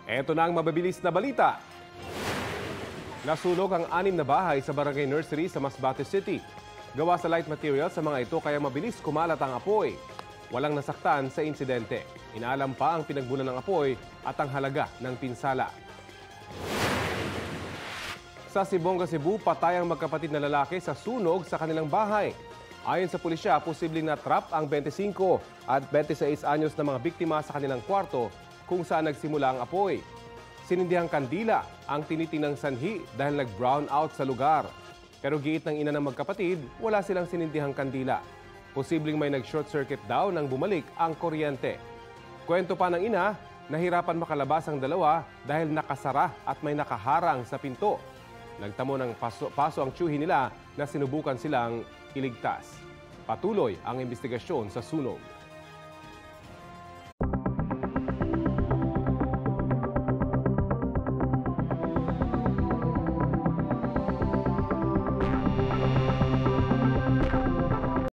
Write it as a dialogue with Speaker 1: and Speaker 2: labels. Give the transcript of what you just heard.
Speaker 1: Eto na ang mababilis na balita. Nasunog ang 6 na bahay sa Barangay Nursery sa Masbate City. Gawa sa light material sa mga ito kaya mabilis kumalat ang apoy. Walang nasaktan sa insidente. Inaalam pa ang pinagbulan ng apoy at ang halaga ng pinsala. Sa Sibonga, Cebu, patay ang magkapatid na lalaki sa sunog sa kanilang bahay. Ayon sa pulisya, posibleng na-trap ang 25 at 26 anyos na mga biktima sa kanilang kwarto kung saan nagsimula ang apoy. Sinindihang kandila ang tinitinang sanhi dahil nag-brown out sa lugar. Pero giit ng ina ng magkapatid, wala silang sinindihang kandila. Posibleng may nag-short circuit daw nang bumalik ang kuryente. Kwento pa ng ina, nahirapan makalabas ang dalawa dahil nakasara at may nakaharang sa pinto. Nagtamo ng paso ang tiyuhin nila na sinubukan silang iligtas. Patuloy ang investigasyon sa sunog.